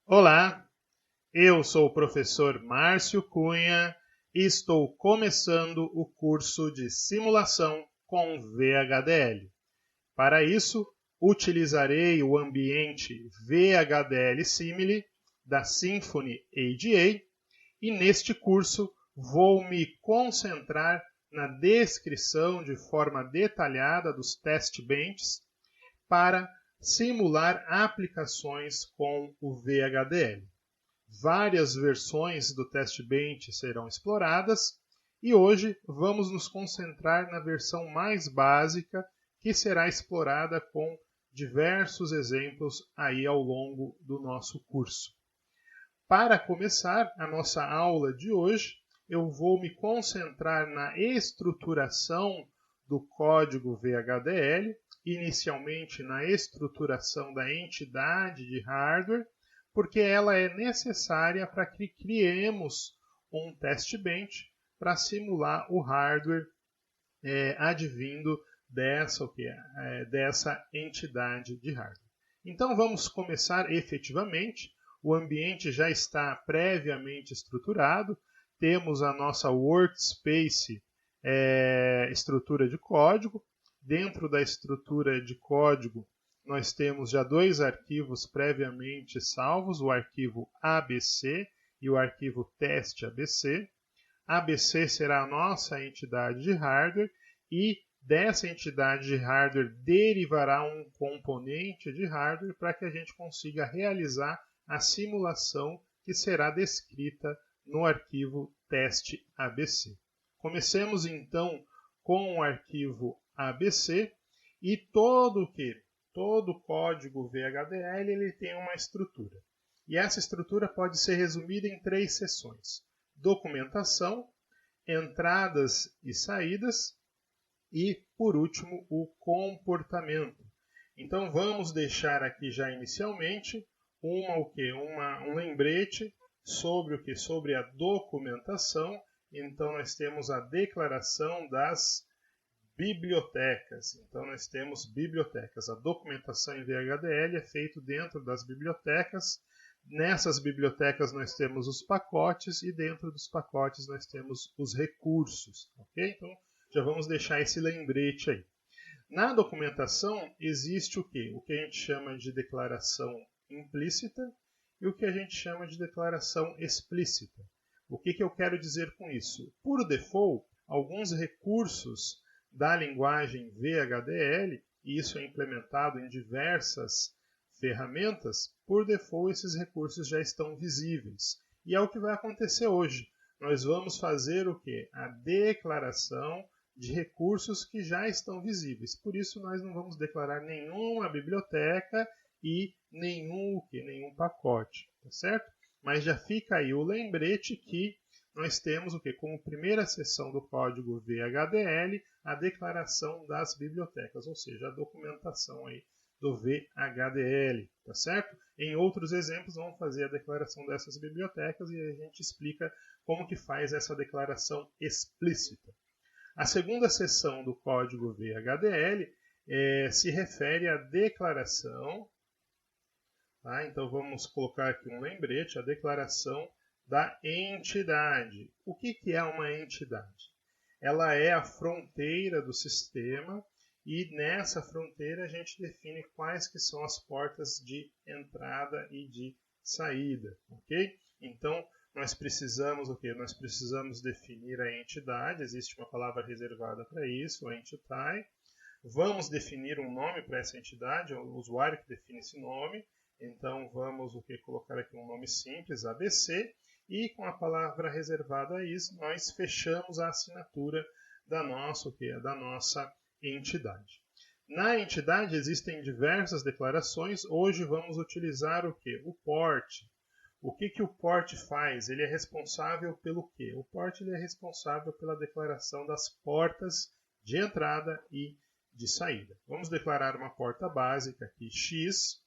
Olá, eu sou o professor Márcio Cunha e estou começando o curso de simulação com VHDL. Para isso, utilizarei o ambiente VHDL Simile da Symfony ADA e neste curso vou me concentrar na descrição de forma detalhada dos test benches para simular aplicações com o VHDL. Várias versões do test bench serão exploradas e hoje vamos nos concentrar na versão mais básica que será explorada com diversos exemplos aí ao longo do nosso curso. Para começar a nossa aula de hoje, eu vou me concentrar na estruturação do código VHDL, inicialmente na estruturação da entidade de hardware, porque ela é necessária para que criemos um test bench para simular o hardware advindo dessa entidade de hardware. Então vamos começar efetivamente. O ambiente já está previamente estruturado. Temos a nossa workspace, estrutura de código. Dentro da estrutura de código, nós temos já dois arquivos previamente salvos, o arquivo ABC e o arquivo teste.abc. ABC será a nossa entidade de hardware e dessa entidade de hardware derivará um componente de hardware para que a gente consiga realizar a simulação que será descrita no arquivo teste.abc. Comecemos então com o arquivo ABC e todo o código VHDL ele tem uma estrutura. E essa estrutura pode ser resumida em 3 seções: documentação, entradas e saídas e, por último, o comportamento. Então vamos deixar aqui já inicialmente um lembrete sobre sobre a documentação. Então nós temos a declaração das bibliotecas. Então nós temos bibliotecas. A documentação em VHDL é feita dentro das bibliotecas. Nessas bibliotecas nós temos os pacotes e dentro dos pacotes nós temos os recursos. Ok? Então já vamos deixar esse lembrete aí. Na documentação existe o quê? O que a gente chama de declaração implícita e o que a gente chama de declaração explícita. O que eu quero dizer com isso? Por default, alguns recursos da linguagem VHDL, e isso é implementado em diversas ferramentas, por default esses recursos já estão visíveis. E é o que vai acontecer hoje. Nós vamos fazer o quê? A declaração de recursos que já estão visíveis. Por isso nós não vamos declarar nenhuma biblioteca e nenhum pacote, tá certo? Mas já fica aí o lembrete que nós temos o que? Como primeira seção do código VHDL, a declaração das bibliotecas, ou seja, a documentação aí do VHDL, tá certo? Em outros exemplos, vamos fazer a declaração dessas bibliotecas e a gente explica como que faz essa declaração explícita. A segunda seção do código VHDL se refere à declaração, tá? Então vamos colocar aqui um lembrete, a declaração da entidade. O que é uma entidade? Ela é a fronteira do sistema e nessa fronteira a gente define quais que são as portas de entrada e de saída, ok? Então nós precisamos o quê? Nós precisamos definir a entidade, existe uma palavra reservada para isso, a entity. Vamos definir um nome para essa entidade, é o usuário que define esse nome. Então vamos colocar aqui um nome simples, ABC. E com a palavra reservada a isso, nós fechamos a assinatura da nossa entidade. Na entidade existem diversas declarações. Hoje vamos utilizar o quê? O port. O que o port faz? Ele é responsável pelo quê? O port ele é responsável pela declaração das portas de entrada e de saída. Vamos declarar uma porta básica aqui, X.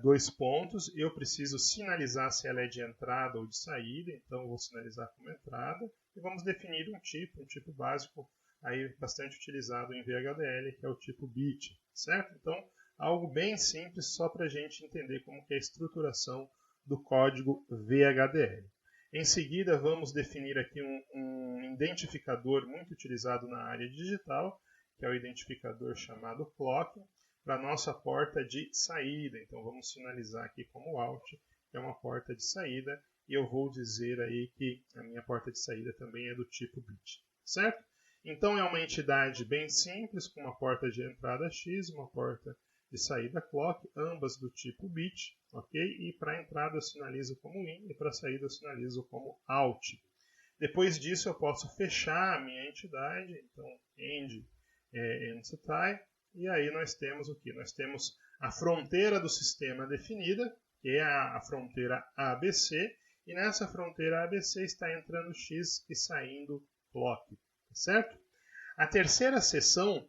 2 pontos, eu preciso sinalizar se ela é de entrada ou de saída, então eu vou sinalizar como entrada, e vamos definir um tipo básico, aí bastante utilizado em VHDL, que é o tipo bit, certo? Então, Algo bem simples só para a gente entender como que é a estruturação do código VHDL. Em seguida, vamos definir aqui um identificador muito utilizado na área digital, que é o identificador chamado clock, para a nossa porta de saída. Então, vamos sinalizar aqui como out, que é uma porta de saída, e eu vou dizer aí que a minha porta de saída também é do tipo bit, certo? Então, é uma entidade bem simples, com uma porta de entrada X, uma porta de saída clock, ambas do tipo bit, ok? E para a entrada eu sinalizo como in e para a saída eu sinalizo como out. Depois disso eu posso fechar a minha entidade, então end entity, e aí nós temos o que? Nós temos a fronteira do sistema definida, que é a fronteira ABC, e nessa fronteira ABC está entrando X e saindo clock, certo? A terceira seção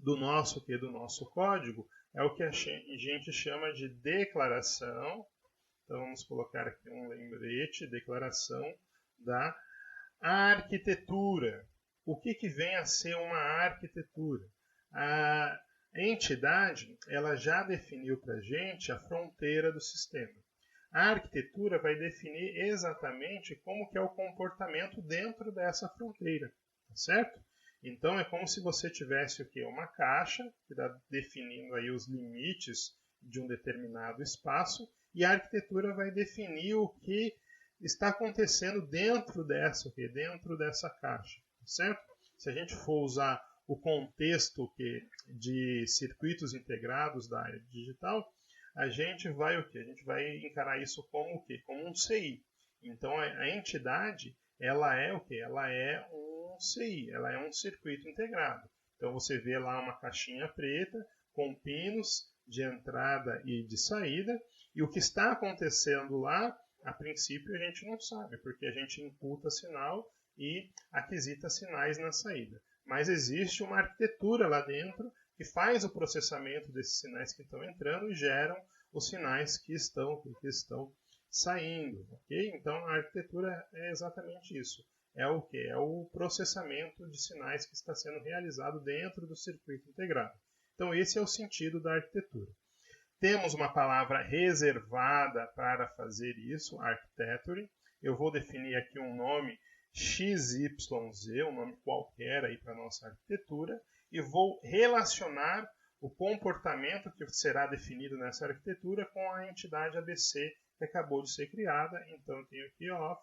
do nosso código é o que a gente chama de declaração. Então vamos colocar aqui um lembrete, declaração da arquitetura. O que vem a ser uma arquitetura? A entidade ela já definiu para a gente a fronteira do sistema. A arquitetura vai definir exatamente como que é o comportamento dentro dessa fronteira, certo? Então é como se você tivesse o quê? Uma caixa que está definindo aí os limites de um determinado espaço e a arquitetura vai definir o que está acontecendo dentro dessa caixa, certo? Se a gente for usar o contexto de circuitos integrados da área digital, a gente vai o quê? A gente vai encarar isso como o quê? Como um CI. Então a entidade ela é o quê? Ela é um CI, ela é um circuito integrado. Então você vê lá uma caixinha preta com pinos de entrada e de saída, e o que está acontecendo lá, a princípio a gente não sabe, porque a gente imputa sinal e aquisita sinais na saída. Mas existe uma arquitetura lá dentro que faz o processamento desses sinais que estão entrando e geram os sinais que estão saindo, ok? Então a arquitetura é exatamente isso. É o que? É o processamento de sinais que está sendo realizado dentro do circuito integrado. Então esse é o sentido da arquitetura. Temos uma palavra reservada para fazer isso, architecture. Eu vou definir aqui um nome XYZ, um nome qualquer aí para a nossa arquitetura, e vou relacionar o comportamento que será definido nessa arquitetura com a entidade ABC que acabou de ser criada. Então eu tenho aqui off,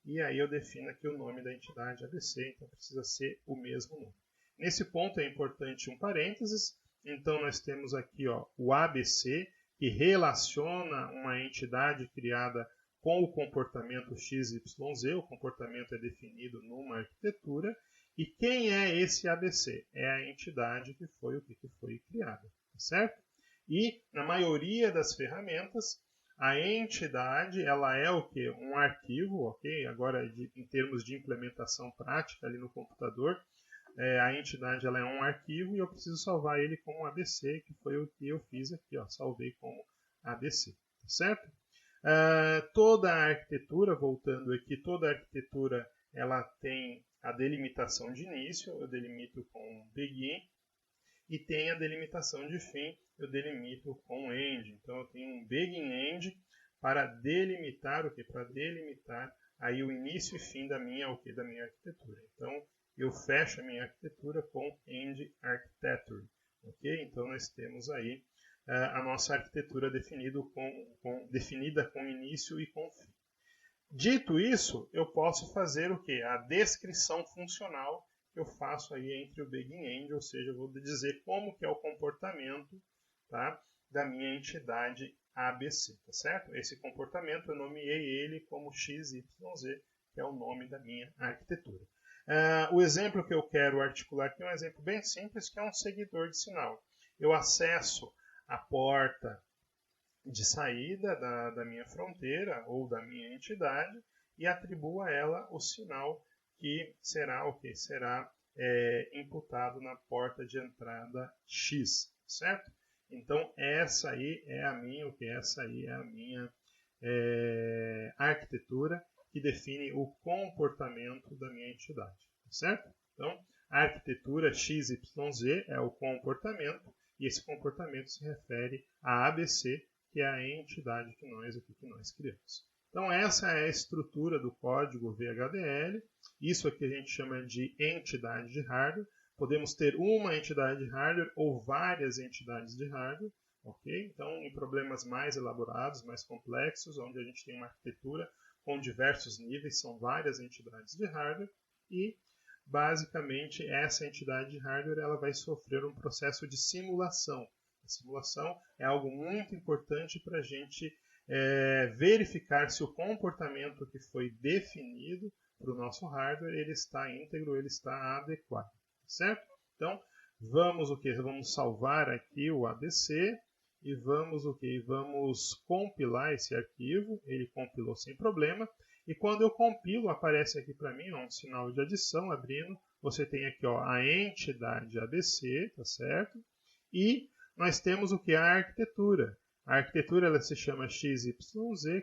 e aí eu defino aqui o nome da entidade ABC, então precisa ser o mesmo nome. Nesse ponto é importante um parênteses, então nós temos aqui o ABC, que relaciona uma entidade criada com o comportamento XYZ, o comportamento é definido numa arquitetura, e quem é esse ABC? É a entidade que foi criada, certo? E na maioria das ferramentas, a entidade ela é o quê? Um arquivo, ok? Agora em termos de implementação prática ali no computador, a entidade ela é um arquivo e eu preciso salvar ele como ABC, que foi o que eu fiz aqui, salvei como ABC, certo? Toda a arquitetura, voltando aqui, toda a arquitetura ela tem a delimitação de início, eu delimito com begin, e tem a delimitação de fim, eu delimito com end. Então eu tenho um begin end para delimitar o que? Para delimitar aí o início e fim da minha arquitetura. Então eu fecho a minha arquitetura com end architecture, ok? Então nós temos aí a nossa arquitetura definida com início e com fim. Dito isso, eu posso fazer o quê? A descrição funcional que eu faço aí entre o begin e end, ou seja, eu vou dizer como que é o comportamento, tá, da minha entidade ABC, tá certo? Esse comportamento eu nomeei ele como XYZ, que é o nome da minha arquitetura. O exemplo que eu quero articular aqui é um exemplo bem simples, que é um seguidor de sinal. Eu acesso a porta de saída da minha fronteira ou da minha entidade e atribuo a ela o sinal que será o que? Será imputado na porta de entrada X, certo? Então essa aí é a minha arquitetura que define o comportamento da minha entidade, certo? Então a arquitetura XYZ é o comportamento e esse comportamento se refere a ABC, que é a entidade que nós criamos. Então essa é a estrutura do código VHDL. Isso aqui a gente chama de entidade de hardware. Podemos ter uma entidade de hardware ou várias entidades de hardware. Okay? Então, em problemas mais elaborados, mais complexos, onde a gente tem uma arquitetura com diversos níveis, são várias entidades de hardware e, basicamente, essa entidade de hardware ela vai sofrer um processo de simulação. A simulação é algo muito importante para a gente verificar se o comportamento que foi definido para o nosso hardware ele está íntegro, ele está adequado, certo? Então, vamos salvar aqui o ABC e vamos compilar esse arquivo. Ele compilou sem problema. E quando eu compilo, aparece aqui para mim um sinal de adição abrindo. Você tem aqui a entidade ABC, tá certo? E nós temos o que? A arquitetura. A arquitetura ela se chama XYZ,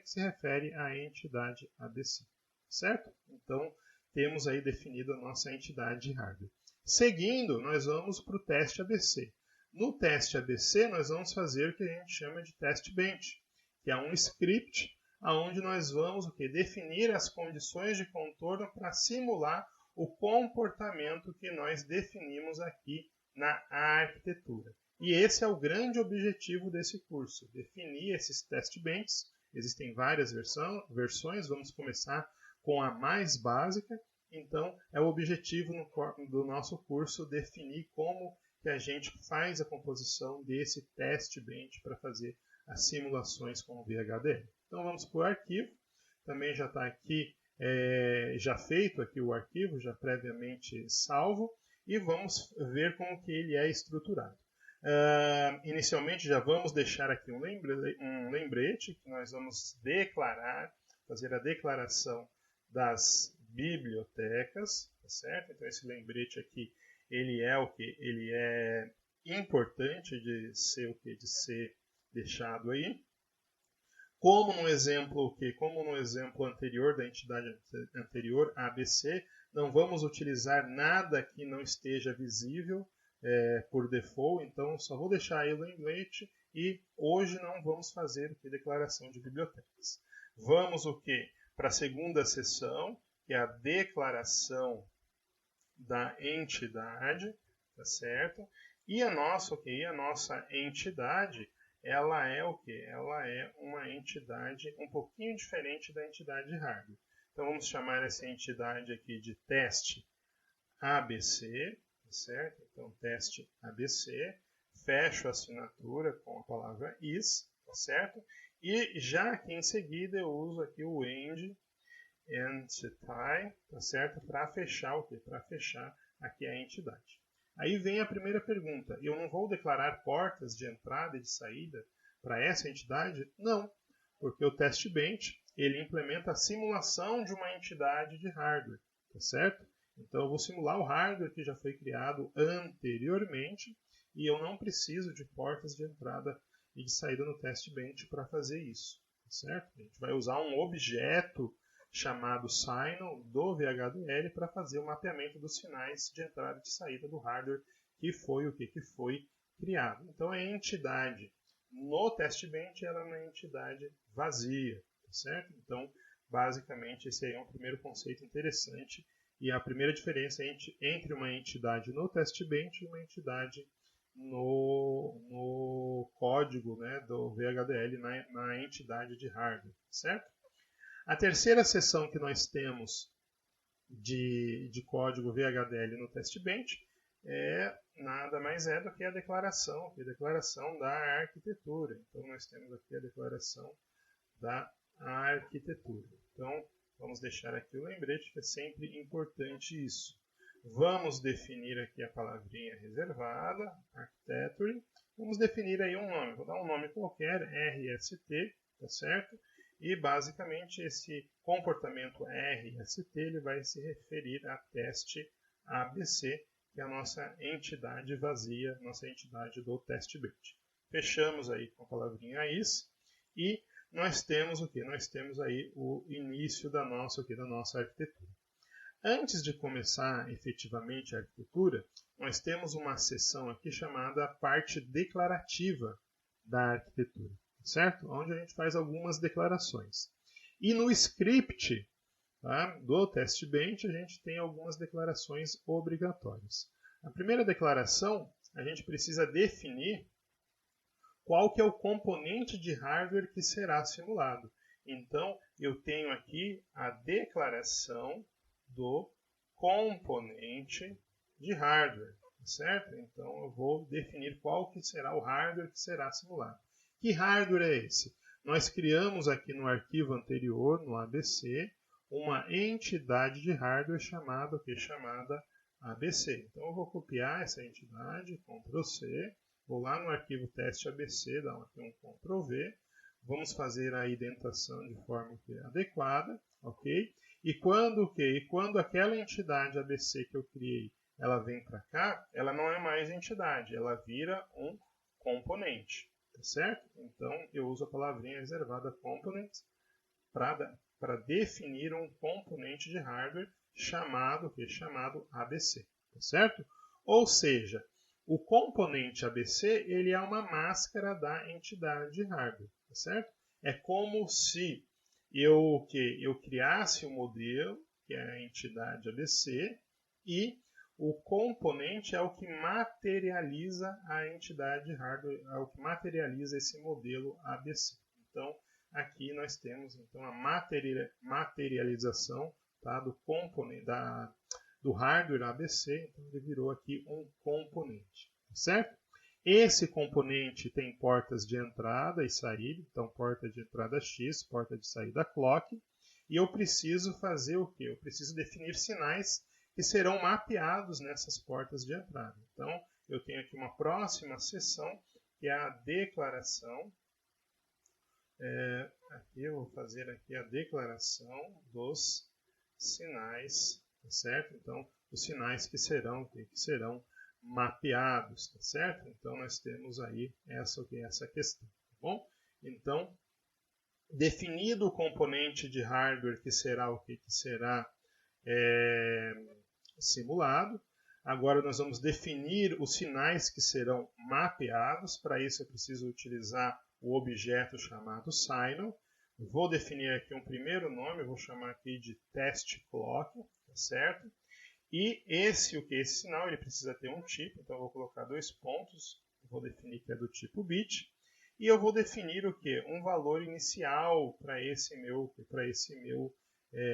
que se refere à entidade ABC, certo? Então, temos aí definido a nossa entidade de hardware. Seguindo, nós vamos para o teste ABC. No teste ABC, nós vamos fazer o que a gente chama de teste bench, que é um script onde nós vamos definir as condições de contorno para simular o comportamento que nós definimos aqui na arquitetura. E esse é o grande objetivo desse curso, definir esses test benches. Existem várias versões, vamos começar com a mais básica. Então, é o objetivo do nosso curso definir como que a gente faz a composição desse test bench para fazer as simulações com o VHDL. Então, vamos para o arquivo. Também já está aqui, já feito aqui o arquivo, já previamente salvo. E vamos ver como que ele é estruturado. Inicialmente, já vamos deixar aqui um lembrete que nós vamos fazer a declaração das bibliotecas, tá certo? Então esse lembrete aqui, ele é o que? Ele é importante de ser deixado aí. Como no exemplo anterior da entidade anterior, ABC, não vamos utilizar nada que não esteja visível por default, então só vou deixar aí o lembrete e hoje não vamos fazer declaração de bibliotecas. Vamos para a segunda seção, que é a declaração da entidade, tá certo? E a nossa entidade, ela é o quê? Ela é uma entidade um pouquinho diferente da entidade de hardware. Então vamos chamar essa entidade aqui de teste ABC, tá certo? Então teste ABC, fecho a assinatura com a palavra is, tá certo? E já aqui em seguida eu uso aqui o end entity, tá certo? Para fechar o quê? Para fechar aqui a entidade. Aí vem a primeira pergunta. Eu não vou declarar portas de entrada e de saída para essa entidade? Não, porque o test bench ele implementa a simulação de uma entidade de hardware, tá certo? Então eu vou simular o hardware que já foi criado anteriormente e eu não preciso de portas de entrada e de saída no test bench para fazer isso, tá certo? A gente vai usar um objeto chamado Signal do VHDL para fazer o mapeamento dos sinais de entrada e de saída do hardware que foi que foi criado. Então a entidade no test bench ela é uma entidade vazia, tá certo? Então basicamente esse aí é um primeiro conceito interessante e a primeira diferença entre uma entidade no test bench e uma entidade no código, né, do VHDL na entidade de hardware, certo? A terceira seção que nós temos de código VHDL no test bench nada mais é do que a declaração da arquitetura. Então nós temos aqui a declaração da arquitetura. Então vamos deixar aqui o lembrete que é sempre importante isso. Vamos definir aqui a palavrinha reservada, architecture. Vamos definir aí um nome. Vou dar um nome qualquer, RST, tá certo? E basicamente esse comportamento RST ele vai se referir a teste ABC, que é a nossa entidade vazia, nossa entidade do test bench. Fechamos aí com a palavrinha is e nós temos o que? Nós temos aí o início da nossa arquitetura. Antes de começar efetivamente a arquitetura, nós temos uma seção aqui chamada parte declarativa da arquitetura, certo? Onde a gente faz algumas declarações. E no script, tá, do teste bench, a gente tem algumas declarações obrigatórias. A primeira declaração, a gente precisa definir qual que é o componente de hardware que será simulado. Então, eu tenho aqui a declaração do componente de hardware, certo? Então, eu vou definir qual que será o hardware que será simulado. Que hardware é esse? Nós criamos aqui no arquivo anterior, no ABC, uma entidade de hardware chamada ABC. Então, eu vou copiar essa entidade, Ctrl C, vou lá no arquivo teste ABC, dar aqui um Ctrl V, vamos fazer a indentação de forma adequada, ok? E quando aquela entidade ABC que eu criei, ela vem para cá, ela não é mais entidade, ela vira um componente, tá certo? Então, eu uso a palavrinha reservada component para definir um componente de hardware chamado ABC, tá certo? Ou seja, o componente ABC ele é uma máscara da entidade de hardware, tá certo? É como se eu criasse o modelo, que é a entidade ABC, e o componente é o que materializa a entidade de hardware, é o que materializa esse modelo ABC. Então, aqui nós temos então, a materialização, tá, do componente do hardware ABC, então ele virou aqui um componente, certo? Esse componente tem portas de entrada e saída, então porta de entrada X, porta de saída clock, e eu preciso fazer o quê? Eu preciso definir sinais que serão mapeados nessas portas de entrada. Então, eu tenho aqui uma próxima seção, que é a declaração. Aqui eu vou fazer aqui a declaração dos sinais, tá certo? Então, os sinais que serão mapeados, tá certo? Então, nós temos aí essa questão, tá bom? Então, definido o componente de hardware que será simulado, agora nós vamos definir os sinais que serão mapeados. Para isso, eu preciso utilizar o objeto chamado Signal. Vou definir aqui um primeiro nome, eu vou chamar aqui de test clock, tá certo? E esse sinal ele precisa ter um tipo, então eu vou colocar 2 pontos, vou definir que é do tipo bit, e eu vou definir o que? Um valor inicial para esse meu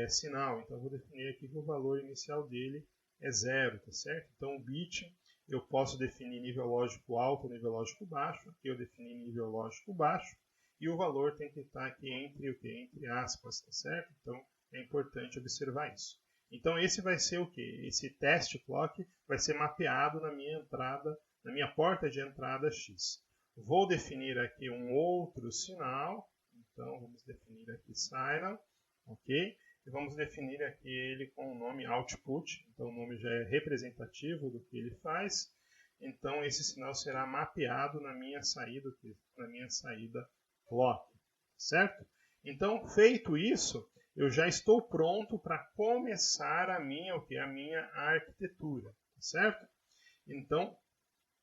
sinal. Então eu vou definir aqui que o valor inicial dele é 0, tá certo? Então o bit eu posso definir nível lógico alto, nível lógico baixo, aqui eu defini nível lógico baixo, e o valor tem que estar aqui entre aspas, tá certo? Então é importante observar isso. Então esse vai ser o que? Esse test clock vai ser mapeado na minha porta de entrada X. Vou definir aqui um outro sinal, então vamos definir aqui signal, ok? E vamos definir aqui ele com o nome output, então o nome já é representativo do que ele faz. Então esse sinal será mapeado na minha saída clock, certo? Então feito isso, eu já estou pronto para começar a minha arquitetura, certo? Então,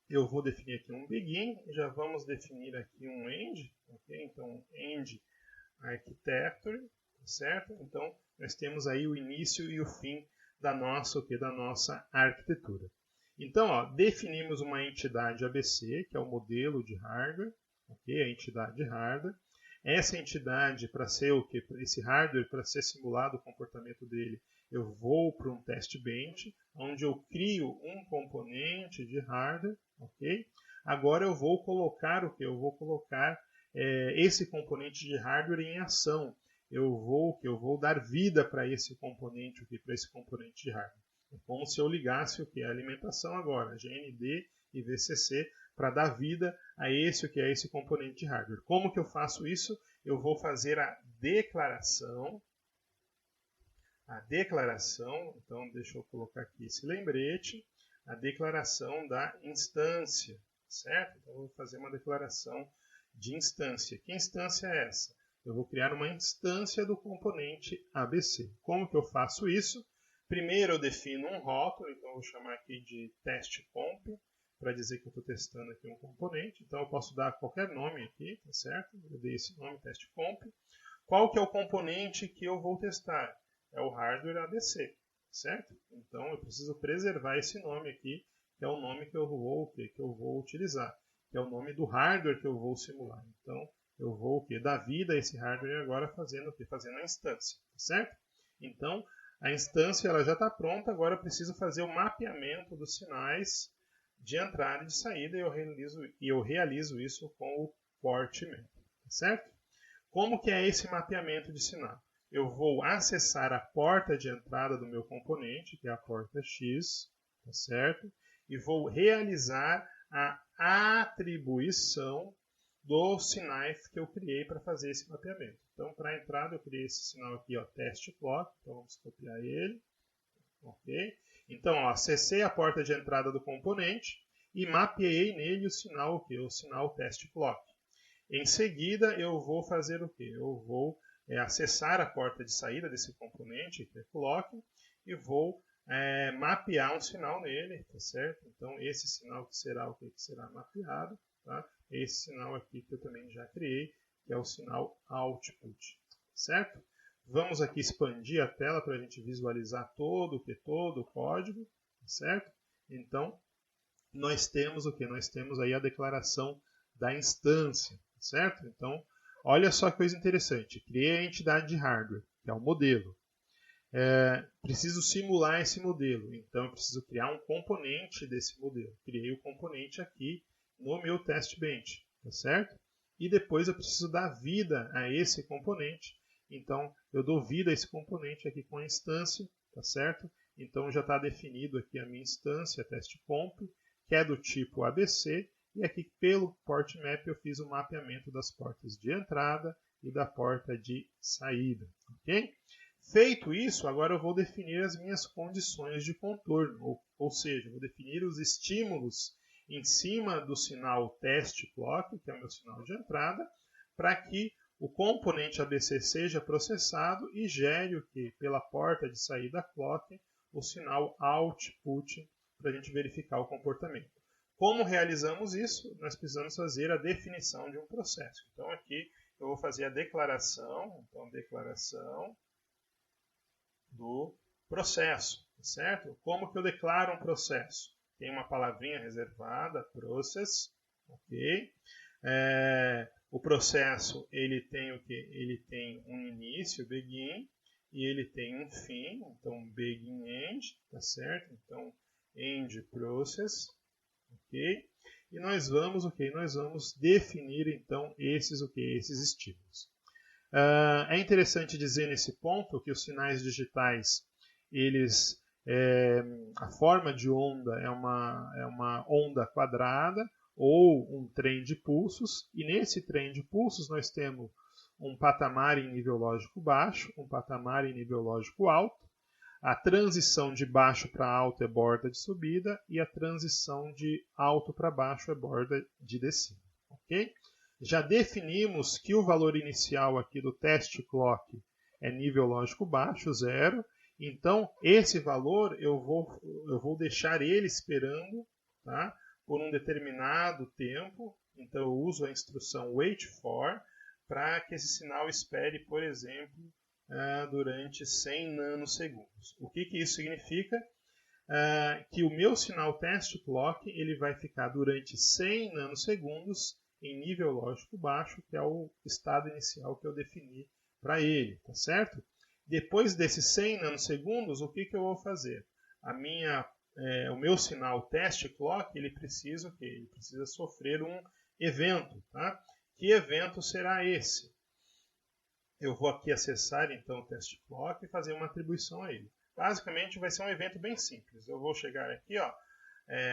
eu vou definir aqui um begin, já vamos definir aqui um end, ok? Então, end architecture, certo? Então, nós temos aí o início e o fim da nossa arquitetura. Então, definimos uma entidade ABC, que é o modelo de hardware, ok? A entidade de hardware. Essa entidade, para ser o que? Esse hardware, para ser simulado o comportamento dele, eu vou para um test bench, onde eu crio um componente de hardware, ok? Agora eu vou colocar o que? Eu vou colocar esse componente de hardware em ação. Eu vou dar vida para esse componente, para esse componente de hardware. É como se eu ligasse o que? A alimentação agora, GND e VCC, para dar vida a esse componente de hardware. Como que eu faço isso? Eu vou fazer a declaração. Então deixa eu colocar aqui esse lembrete. A declaração da instância, certo? Então eu vou fazer uma declaração de instância. Que instância é essa? Eu vou criar uma instância do componente ABC. Como que eu faço isso? Primeiro eu defino um rótulo, então eu vou chamar aqui de testComp, para dizer que eu estou testando aqui um componente. Então eu posso dar qualquer nome aqui, tá certo? Eu dei esse nome, testComp. Qual que é o componente que eu vou testar? É o hardware ABC, certo? Então eu preciso preservar esse nome aqui, que é o nome que eu vou utilizar, que é o nome do hardware que eu vou simular. Então eu vou dar vida a esse hardware agora fazendo o quê? Fazendo a instância, certo? Então a instância ela já está pronta, agora eu preciso fazer o mapeamento dos sinais de entrada e de saída e eu realizo isso com o port map, certo? Como que é esse mapeamento de sinal? Eu vou acessar a porta de entrada do meu componente, que é a porta X, tá certo? E vou realizar a atribuição dos sinais que eu criei para fazer esse mapeamento. Então, para a entrada, eu criei esse sinal aqui, ó, test clock. Então, vamos copiar ele. Ok? Então, ó, acessei a porta de entrada do componente e mapeei nele o sinal, o quê? O sinal test clock. Em seguida, eu vou fazer o quê? Eu vou acessar a porta de saída desse componente, que é clock, e vou mapear um sinal nele, tá certo? Então, esse sinal que será o que será mapeado, tá? Esse sinal aqui que eu também já criei, que é o sinal output, certo? Vamos aqui expandir a tela para a gente visualizar todo o código, certo? Então, nós temos o que? Nós temos aí a declaração da instância, certo? Então, olha só que coisa interessante. Criei a entidade de hardware, que é o modelo. Preciso simular esse modelo, então eu preciso criar um componente desse modelo. Criei o componente aqui no meu test bench, tá certo? E depois eu preciso dar vida a esse componente. Então eu dou vida a esse componente aqui com a instância, tá certo? Então já está definido aqui a minha instância testComp, que é do tipo ABC, e aqui pelo port map eu fiz o mapeamento das portas de entrada e da porta de saída, ok? Feito isso, agora eu vou definir as minhas condições de contorno, ou seja, vou definir os estímulos em cima do sinal test clock, que é o meu sinal de entrada, para que o componente ABC seja processado e gere o que? Pela porta de saída clock, o sinal output, para a gente verificar o comportamento. Como realizamos isso? Nós precisamos fazer a definição de um processo. Então aqui eu vou fazer a declaração, do processo, certo? Como que eu declaro um processo? Tem uma palavrinha reservada, process, ok? O processo ele tem o que? Ele tem um início, begin, e ele tem um fim, então begin end, tá certo? Então end process, ok? E nós vamos Nós vamos definir então esses estímulos. É interessante dizer nesse ponto que os sinais digitais, a forma de onda é uma onda quadrada ou um trem de pulsos, e nesse trem de pulsos nós temos um patamar em nível lógico baixo, um patamar em nível lógico alto, a transição de baixo para alto é borda de subida e a transição de alto para baixo é borda de descida, ok? Já definimos que o valor inicial aqui do test clock é nível lógico baixo, 0. Então, esse valor eu vou deixar ele esperando, tá? Por um determinado tempo. Então, eu uso a instrução wait for para que esse sinal espere, por exemplo, durante 100 nanosegundos. O que isso significa? Que o meu sinal test clock ele vai ficar durante 100 nanosegundos em nível lógico baixo, que é o estado inicial que eu defini para ele, tá certo? Depois desses 100 nanosegundos, o que eu vou fazer? O meu sinal test clock, ele precisa sofrer um evento, tá? Que evento será esse? Eu vou aqui acessar então o test clock e fazer uma atribuição a ele. Basicamente vai ser um evento bem simples. Eu vou chegar aqui, ó,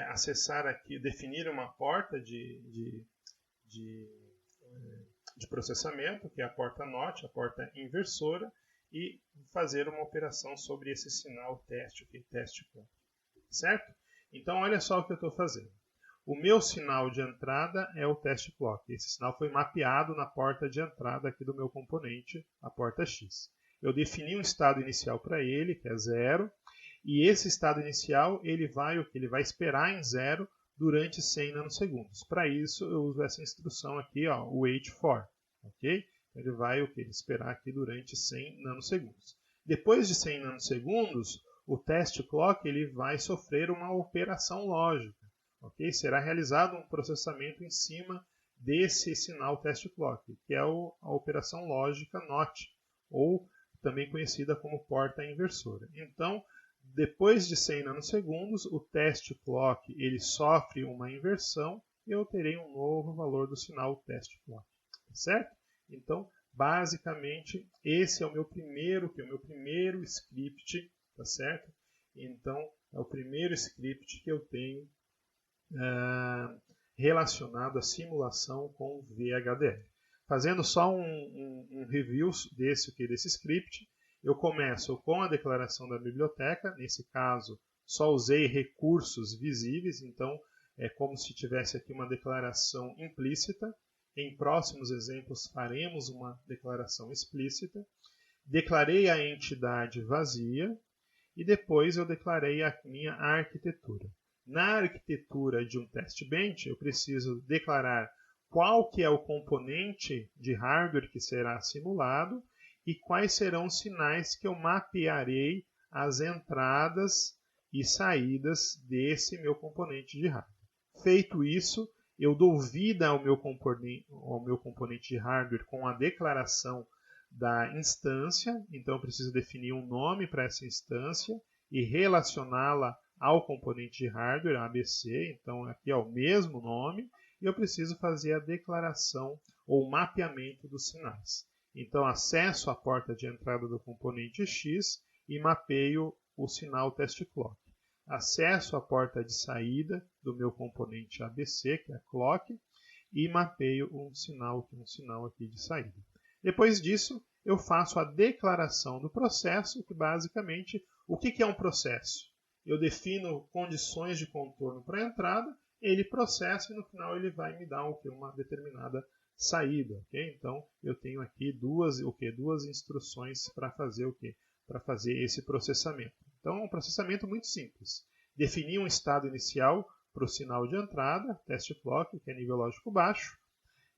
acessar aqui, definir uma porta de processamento, que é a porta NOT, a porta inversora, e fazer uma operação sobre esse sinal teste, que é test clock, certo? Então, olha só o que eu estou fazendo. O meu sinal de entrada é o test clock. Esse sinal foi mapeado na porta de entrada aqui do meu componente, a porta X. Eu defini um estado inicial para ele, que é 0, E esse estado inicial ele vai esperar em 0 durante 100 nanosegundos. Para isso eu uso essa instrução aqui, ó, o wait for, ok? Ele vai esperar aqui durante 100 nanosegundos. Depois de 100 nanosegundos, o test clock ele vai sofrer uma operação lógica, ok? Será realizado um processamento em cima desse sinal test clock, que é a operação lógica NOT, ou também conhecida como porta inversora. Então, depois de 100 nanosegundos, o test clock ele sofre uma inversão e eu terei um novo valor do sinal test clock, tá certo? Então, basicamente, esse é o meu primeiro script, tá certo? Então, é o primeiro script que eu tenho relacionado à simulação com VHDL. Fazendo só um review desse script, eu começo com a declaração da biblioteca. Nesse caso, só usei recursos visíveis, então é como se tivesse aqui uma declaração implícita. Em próximos exemplos faremos uma declaração explícita. Declarei a entidade vazia e depois eu declarei a minha arquitetura. Na arquitetura de um test bench, eu preciso declarar qual que é o componente de hardware que será simulado e quais serão os sinais que eu mapearei as entradas e saídas desse meu componente de hardware. Feito isso, eu dou vida ao meu componente de hardware com a declaração da instância. Então, eu preciso definir um nome para essa instância e relacioná-la ao componente de hardware, ABC. Então, aqui é o mesmo nome. E eu preciso fazer a declaração ou mapeamento dos sinais. Então, acesso a porta de entrada do componente X e mapeio o sinal test clock. Acesso à porta de saída do meu componente ABC, que é a clock, e mapeio um sinal aqui de saída. Depois disso, eu faço a declaração do processo, que basicamente, o que é um processo? Eu defino condições de contorno para a entrada, ele processa e no final ele vai me dar uma determinada saída. Okay? Então, eu tenho aqui duas instruções para fazer para fazer esse processamento. Então, é um processamento muito simples. Definir um estado inicial para o sinal de entrada, test clock, que é nível lógico baixo.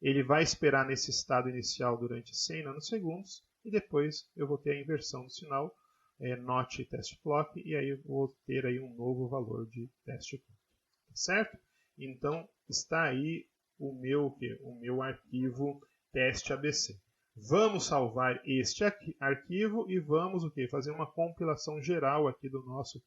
Ele vai esperar nesse estado inicial durante 100 nanosegundos e depois eu vou ter a inversão do sinal NOT test clock e aí eu vou ter aí um novo valor de test clock. Tá certo? Então, está aí o meu arquivo teste ABC. Vamos salvar este arquivo e vamos fazer uma compilação geral aqui do nosso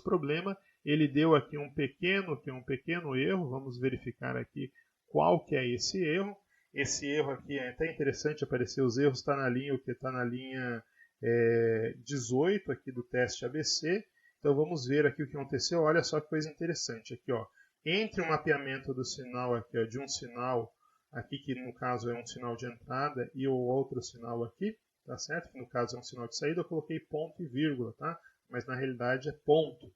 problema. Ele deu aqui um pequeno erro. Vamos verificar aqui qual que é esse erro. Esse erro aqui é até interessante aparecer os erros, está na linha 18 aqui do teste ABC. Então vamos ver aqui o que aconteceu. Olha só que coisa interessante aqui, ó. Entre o mapeamento do sinal aqui, ó, de um sinal aqui que no caso é um sinal de entrada e o outro sinal aqui, tá certo? Que no caso é um sinal de saída, eu coloquei ponto e vírgula, tá? Mas na realidade é ponto,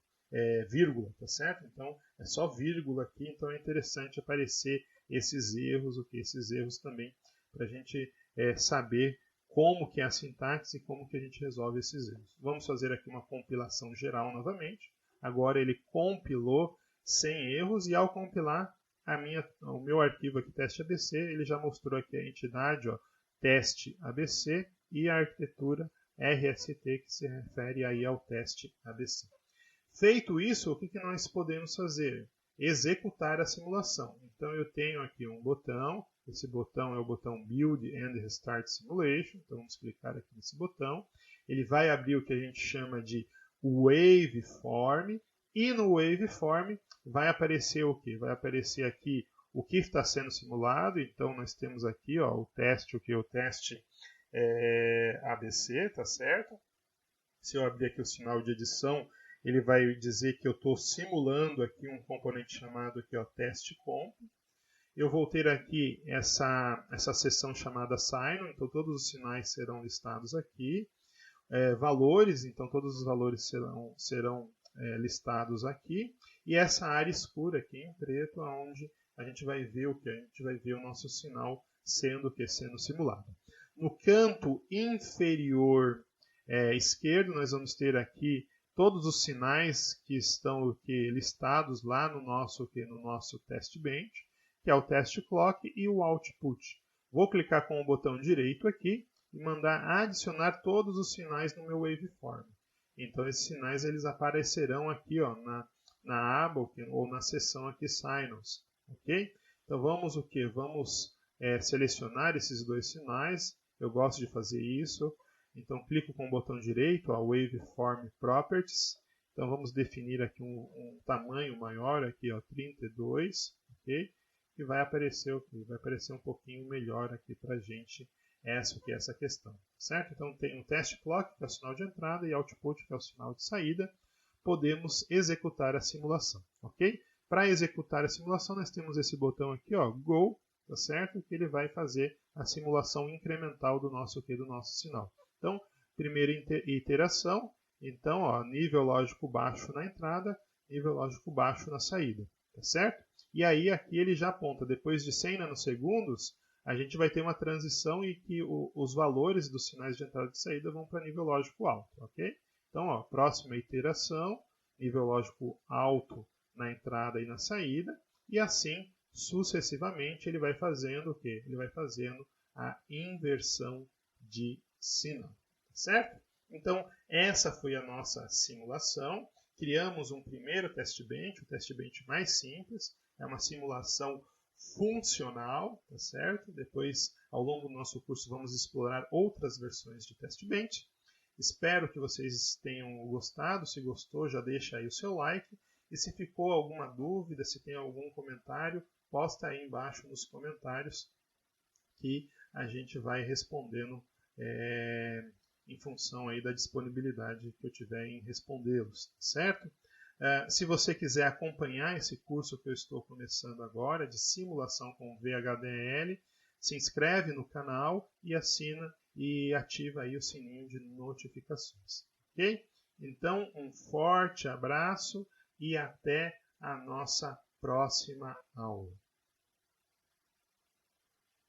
vírgula, tá certo? Então é só vírgula aqui, então é interessante aparecer esses erros, esses erros também para a gente saber como que é a sintaxe e como que a gente resolve esses erros. Vamos fazer aqui uma compilação geral novamente. Agora ele compilou sem erros e ao compilar o meu arquivo aqui teste ABC, ele já mostrou aqui a entidade, ó, teste ABC e a arquitetura RST que se refere aí ao teste ABC. Feito isso, o que nós podemos fazer? Executar a simulação. Então eu tenho aqui um botão, esse botão é o botão Build and Restart Simulation, então vamos clicar aqui nesse botão. Ele vai abrir o que a gente chama de Waveform, e no Waveform vai aparecer o que? Vai aparecer aqui o que está sendo simulado, então nós temos aqui ó, o teste ABC, tá certo? Se eu abrir aqui o sinal de edição, ele vai dizer que eu estou simulando aqui um componente chamado aqui, ó, testComp. Eu vou ter aqui essa seção chamada Sign, então todos os sinais serão listados aqui. Valores, então todos os valores serão listados aqui. E essa área escura aqui em preto, onde a gente vai ver o que? A gente vai ver o nosso sinal sendo simulado. No canto inferior esquerdo, nós vamos ter aqui todos os sinais que estão listados lá no nosso test bench, que é o test clock e o output. Vou clicar com o botão direito aqui e mandar adicionar todos os sinais no meu waveform. Então esses sinais eles aparecerão aqui na aba ou na seção aqui Signals. Ok? Então vamos Vamos selecionar esses dois sinais. Eu gosto de fazer isso. Então clico com o botão direito, Waveform Properties. Então vamos definir aqui um tamanho maior, aqui 32, ok? E vai aparecer um pouquinho melhor aqui para a gente essa questão, certo? Então tem um test clock, que é o sinal de entrada, e output, que é o sinal de saída. Podemos executar a simulação, ok? Para executar a simulação, nós temos esse botão aqui, Go, tá certo? Que ele vai fazer a simulação incremental do nosso sinal. Então, primeira iteração, então, nível lógico baixo na entrada, nível lógico baixo na saída, tá certo? E aí, aqui ele já aponta, depois de 100 nanosegundos, a gente vai ter uma transição e que os valores dos sinais de entrada e de saída vão para nível lógico alto, ok? Então, próxima iteração, nível lógico alto na entrada e na saída, e assim, sucessivamente, ele vai fazendo o quê? Ele vai fazendo a inversão de sinal, certo? Então, essa foi a nossa simulação. Criamos um primeiro test bench, o test bench mais simples, é uma simulação funcional, tá certo? Depois, ao longo do nosso curso, vamos explorar outras versões de test bench. Espero que vocês tenham gostado. Se gostou, já deixa aí o seu like. E se ficou alguma dúvida, se tem algum comentário, posta aí embaixo nos comentários que a gente vai respondendo em função aí da disponibilidade que eu tiver em respondê-los, certo? Se você quiser acompanhar esse curso que eu estou começando agora, de simulação com VHDL, se inscreve no canal e assina e ativa aí o sininho de notificações, ok? Então, um forte abraço e até a nossa próxima aula.